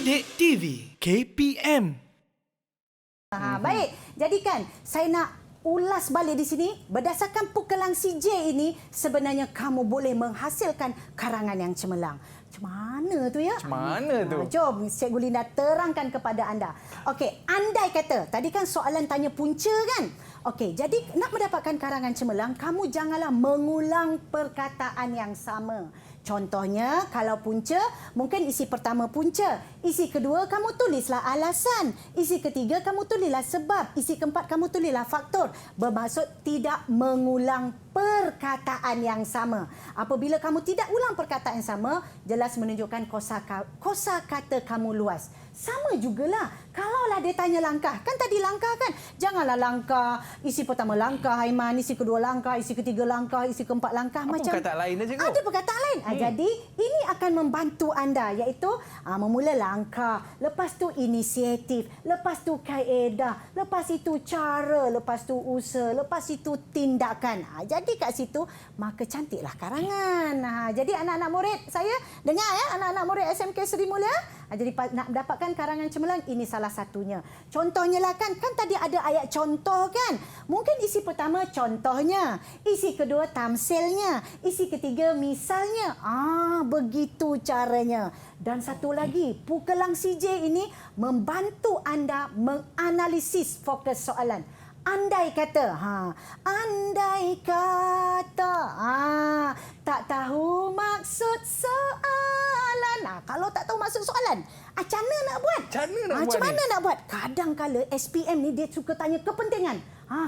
Didik TV KPM. Baik, jadikan saya nak ulas balik di sini. Berdasarkan pukelang CJ ini, sebenarnya kamu boleh menghasilkan karangan yang cemerlang. Macam mana tu ya? Macam mana tu? Jom Cikgu Linda terangkan kepada anda. Okey, andai kata, tadi kan soalan tanya punca kan? Okey, jadi nak mendapatkan karangan cemerlang, kamu janganlah mengulang perkataan yang sama. Contohnya, kalau punca, mungkin isi pertama punca. Isi kedua, kamu tulislah alasan. Isi ketiga, kamu tulislah sebab. Isi keempat, kamu tulislah faktor. Bermaksud tidak mengulang perkataan yang sama. Apabila kamu tidak ulang perkataan yang sama, jelas menunjukkan kosa kata kamu luas. Sama jugalah. Kalaulah dia tanya langkah, kan tadi langkah kan? Janganlah langkah, isi pertama langkah Aiman, isi kedua langkah, isi ketiga langkah, isi keempat langkah. Apa macam perkataan lain dah, cikgu? ada perkataan lain. Jadi ini akan membantu anda, iaitu memula langkah, lepas tu inisiatif, lepas tu kaedah, lepas itu cara, lepas tu usaha, lepas itu tindakan. Jadi kat situ maka cantiklah karangan. Jadi anak-anak murid saya dengar ya, anak-anak murid SMK Seri Mulia. Jadi nak mendapatkan karangan cemerlang, ini salah satunya. Contohnya lah kan tadi ada ayat contoh kan. Mungkin isi pertama contohnya, isi kedua tamsilnya, isi ketiga misalnya. Begitu caranya. Dan satu lagi, pukelang CJ ini membantu anda menganalisis fokus soalan. Andai kata, andai kata, tak tahu maksud soalan. Kalau tak tahu maksud soalan, macam mana nak buat? Macam mana nak buat? Kadang-kala SPM ni dia suka tanya kepentingan.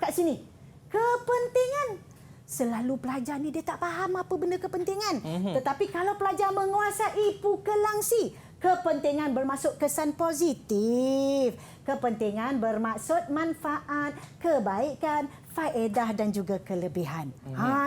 Kat sini. Kepentingan. Selalu pelajar ni dia tak faham apa benda kepentingan. Tetapi kalau pelajar menguasai pukelang C, kepentingan bermaksud kesan positif. Kepentingan bermaksud manfaat, kebaikan, faedah dan juga kelebihan.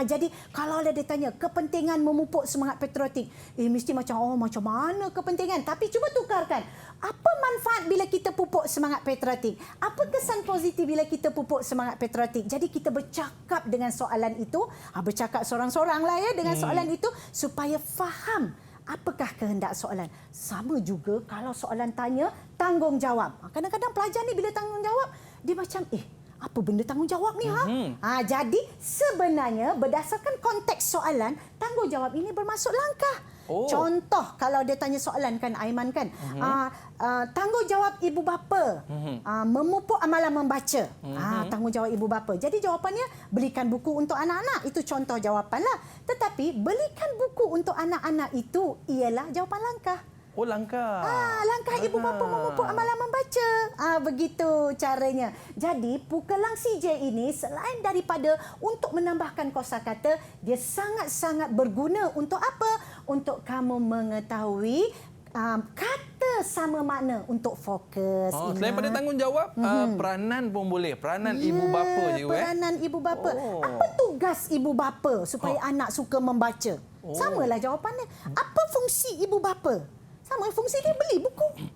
Jadi kalau dia tanya kepentingan memupuk semangat patriotik, mesti macam macam mana kepentingan? Tapi cuba tukarkan. Apa manfaat bila kita pupuk semangat patriotik? Apa kesan positif bila kita pupuk semangat patriotik? Jadi kita bercakap dengan soalan itu, bercakap sorang-sorang lah ya dengan soalan itu supaya faham apakah kehendak soalan. Sama juga kalau soalan tanya tanggungjawab. Kadang-kadang pelajar ni bila tanggungjawab, dia macam, apa benda tanggungjawab ni? Jadi sebenarnya berdasarkan konteks soalan, tanggungjawab ini bermaksud langkah. Contoh, kalau dia tanya soalan kan Aiman kan, tanggungjawab ibu bapa memupuk amalan membaca. Tanggungjawab ibu bapa. Jadi jawapannya belikan buku untuk anak-anak. Itu contoh jawapanlah. Tetapi belikan buku untuk anak-anak itu ialah jawapan langkah. Langkah. Langkah ibu bapa memupuk amalan membaca. Begitu caranya. Jadi pukelang CJ ini selain daripada untuk menambahkan kosakata, dia sangat-sangat berguna untuk apa? Untuk kamu mengetahui kata sama makna untuk fokus. Selain pada tanggungjawab, peranan pun boleh. Peranan ibu bapa je. Peranan ibu bapa. Apa tugas ibu bapa supaya anak suka membaca? Samalah jawapannya. Apa fungsi ibu bapa? Sama, fungsi dia beli buku.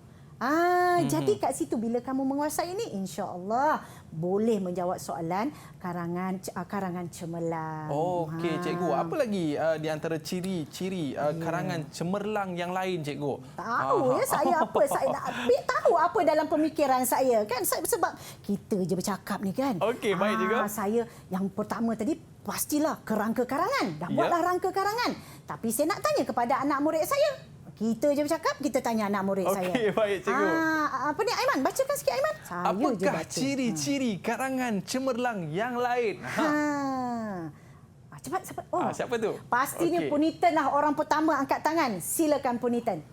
Jadi kat situ bila kamu menguasai ini, insya-Allah boleh menjawab soalan karangan cemerlang. Okey, cikgu. Apa lagi di antara ciri-ciri karangan cemerlang yang lain, cikgu? Tahu ya saya apa. Saya nak tahu apa dalam pemikiran saya kan. Sebab kita je bercakap ni kan. Okey, baik juga. Saya yang pertama tadi pastilah kerangka karangan. Dah buatlah rangka karangan. Tapi saya nak tanya kepada anak murid saya. Kita je bercakap, kita tanya anak murid saya. Okey, baik cikgu. Apa ni Aiman? Bacakan sikit Aiman. Apakah ciri-ciri karangan cemerlang yang lain? Cepat. Siapa tu? Pastinya Punitan lah orang pertama angkat tangan. Silakan Punitan.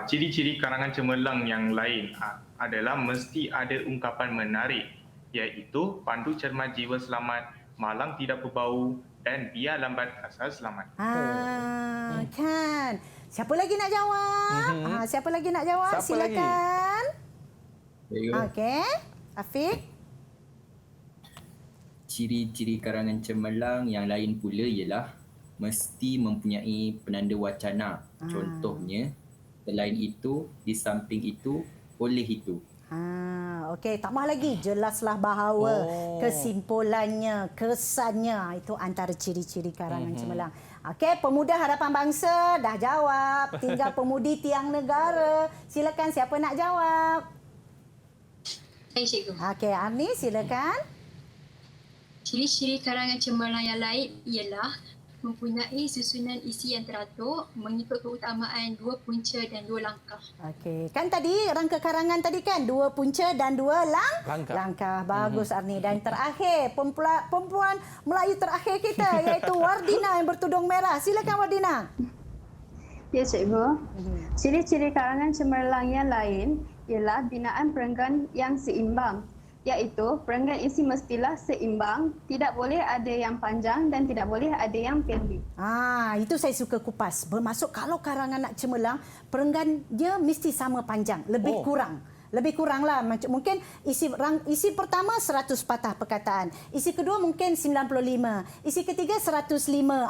Ciri-ciri karangan cemerlang yang lain adalah mesti ada ungkapan menarik, iaitu pandu cermat jiwa selamat, malang tidak berbau dan biar lambat asal selamat. Kan. Siapa lagi nak jawab? Siapa lagi nak jawab? Silakan. Okey. Afiq. Ciri-ciri karangan cemerlang yang lain pula ialah mesti mempunyai penanda wacana. Contohnya, selain itu, di samping itu, oleh itu. Okey, tambah lagi. Jelaslah bahawa kesimpulannya, kesannya, itu antara ciri-ciri karangan cemerlang. Okey, Pemuda Harapan Bangsa dah jawab. Tinggal Pemudi Tiang Negara. Silakan, siapa nak jawab? Saya cikgu. Okey, Arni silakan. Ciri-ciri karangan cemerlang yang lain ialah mempunyai susunan isi yang teratur, mengikut keutamaan 2 punca dan 2 langkah. Okey, kan tadi rangka karangan tadi kan 2 punca dan 2 langkah. Bagus Arni. Dan terakhir, perempuan Melayu terakhir kita iaitu Wardina yang bertudung merah. Silakan Wardina. Ya, cikgu. Ciri-ciri karangan cemerlang yang lain ialah binaan perenggan yang seimbang, iaitu perenggan isi mestilah seimbang, tidak boleh ada yang panjang dan tidak boleh ada yang pendek. Itu saya suka kupas. Bermaksud kalau karangan nak cemerlang, perenggan dia mesti sama panjang, lebih kurang. Lebih kuranglah. Mungkin isi pertama 100 patah perkataan. Isi kedua mungkin 95. Isi ketiga 105.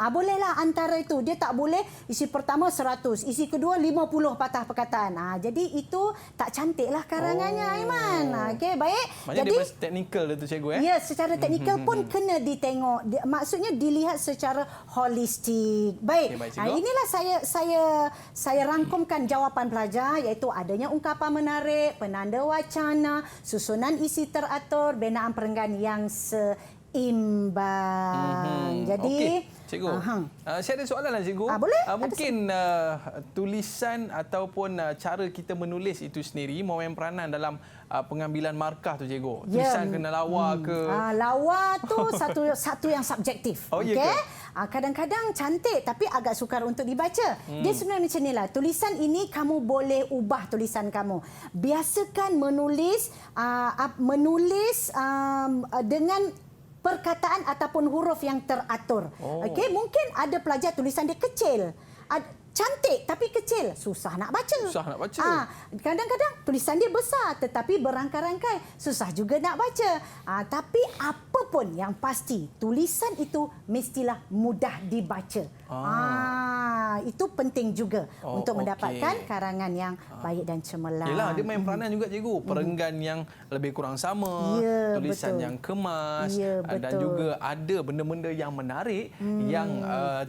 Bolehlah antara itu. Dia tak boleh isi pertama 100. Isi kedua 50 patah perkataan. Jadi itu tak cantiklah karangannya, Aiman. Okey, baik. Maknanya Jadi dia teknikal tu cikgu Ya, secara teknikal pun kena ditengok. Maksudnya dilihat secara holistik. Baik. Okey, baik, cikgu. Inilah saya rangkumkan jawapan pelajar iaitu adanya ungkapan menarik, penanda wacana, susunan isi teratur, binaan perenggan yang seimbang. Jadi, okey, cikgu. Saya ada soalan lah cikgu. Boleh. Mungkin tulisan ataupun cara kita menulis itu sendiri memain peranan dalam pengambilan markah tu cikgu. Tulisan kena lawa ke? Lawa tu satu yang subjektif. Oh, ya Okey. ke? Kadang-kadang cantik tapi agak sukar untuk dibaca. Dia sebenarnya macam inilah. Tulisan ini kamu boleh ubah tulisan kamu. Biasakan menulis dengan perkataan ataupun huruf yang teratur. Okey, mungkin ada pelajar tulisan dia kecil. Cantik tapi kecil, susah nak baca. Susah nak baca. Kadang-kadang tulisan dia besar tetapi berangkai-rangkai, susah juga nak baca. Tapi apa pun yang pasti, tulisan itu mestilah mudah dibaca. Itu penting juga untuk mendapatkan karangan yang baik dan cemerlang. Yelah, dia main peranan juga cikgu. Perenggan yang lebih kurang sama, tulisan yang kemas, dan juga ada benda-benda yang menarik yang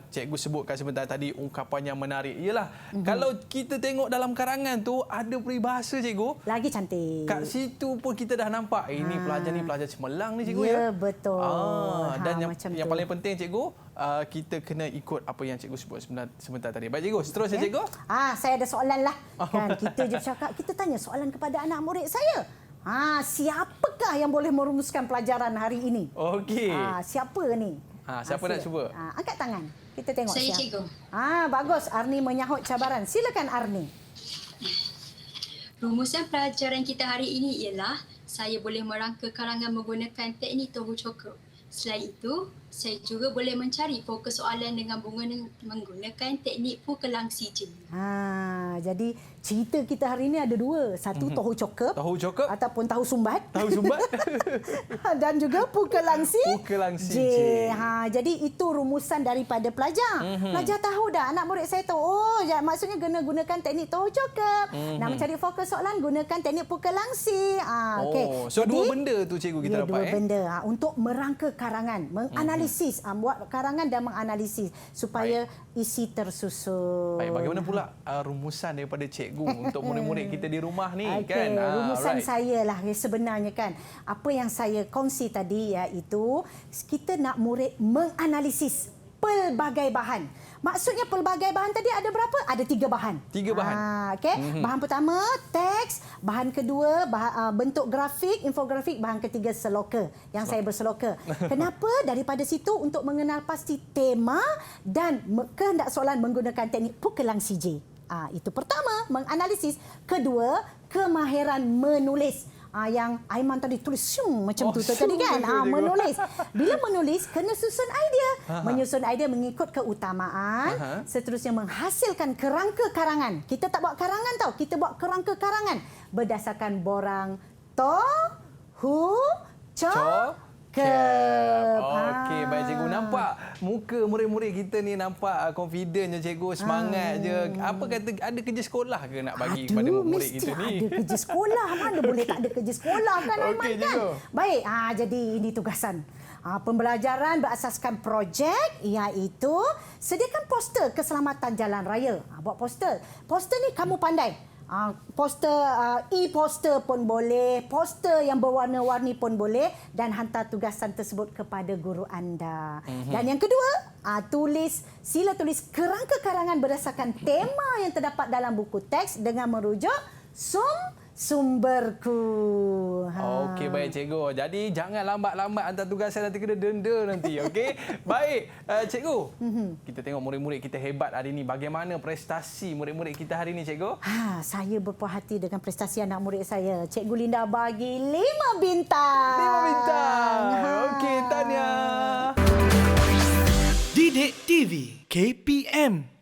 cikgu sebutkan sebentar tadi, ungkapan yang menarik. Ialah, kalau kita tengok dalam karangan tu ada peribahasa cikgu. Lagi cantik. Kat situ pun kita dah nampak ini pelajar cemerlang ni cikgu ya. Ya, betul. Dan yang macam paling penting cikgu, kita kena ikut apa yang cikgu sebut sebentar tadi. Baik cikgu, seterusnya cikgu. Saya ada soalan lah. Kan kita je cakap, kita tanya soalan kepada anak murid saya. Siapakah yang boleh merumuskan pelajaran hari ini? Okey. Siapa ni? Siapa nak cuba? Angkat tangan. Kita tengok Saya, siapa. cikgu. Bagus. Arni menyahut cabaran. Silakan Arni. Rumusan pelajaran kita hari ini ialah saya boleh merangka karangan menggunakan teknik tohu cokok. Selain itu, saya juga boleh mencari fokus soalan dengan menggunakan teknik pukelang CJ. Jadi cerita kita hari ini ada dua. Satu tahu cokep. Tahu cokep Ataupun tahu sumbat. Tahu sumbat. Dan juga pukelang Pukelang CJ. Jadi itu rumusan daripada pelajar. Pelajar tahu dah. Anak murid saya tahu. Maksudnya kena gunakan teknik tahu cokep. Nak mencari fokus soalan, gunakan teknik pukelang C. Okay. So jadi, dua benda tu cikgu kita dapat. Dua benda. Untuk merangka karangan. Menganalisis. Buat karangan dan menganalisis. Supaya isi tersusun. Baik, bagaimana pula rumusan daripada cikgu untuk murid-murid kita di rumah ni kan? Rumusan saya lah sebenarnya kan. Apa yang saya kongsi tadi iaitu kita nak murid menganalisis pelbagai bahan. Maksudnya pelbagai bahan tadi ada berapa? Ada 3 bahan. 3 bahan. Bahan pertama teks, bahan kedua bentuk grafik, infografik, bahan ketiga seloka yang saya berseloka. Kenapa? Daripada situ untuk mengenal pasti tema dan kehendak soalan menggunakan teknik pukelang CJ. Itu pertama, menganalisis. Kedua, kemahiran menulis. Yang Aiman tadi tulis macam tu tadi kan. Menulis. Bila menulis, kena susun idea. Menyusun idea mengikut keutamaan. Seterusnya menghasilkan kerangka karangan. Kita tak buat karangan tau. Kita buat kerangka karangan. Berdasarkan borang tohu cokep. Okey, baik cikgu. Nampak muka murid-murid kita ni nampak confident je cikgu, semangat je. Apa kata ada kerja sekolah ke nak bagi kepada murid kita ni? Ada kerja sekolah. Mana boleh tak ada kerja sekolah kan Aiman Okey, kan? cikgu. Baik, jadi ini tugasan. Pembelajaran berasaskan projek iaitu sediakan poster keselamatan jalan raya. Buat poster. Poster ni kamu pandai. Poster e-poster pun boleh, poster yang berwarna-warni pun boleh dan hantar tugasan tersebut kepada guru anda. Dan yang kedua, sila tulis kerangka karangan berdasarkan tema yang terdapat dalam buku teks dengan merujuk sumberku. Okey, baik cikgu. Jadi jangan lambat-lambat hantar tugasan, nanti kena denda nanti. Okey. Baik, cikgu. Kita tengok murid-murid kita hebat hari ini. Bagaimana prestasi murid-murid kita hari ini, cikgu? Saya berpuas hati dengan prestasi anak murid saya. Cikgu Linda bagi 5 bintang. 5 bintang. Okey, tahniah. Didik TV KPM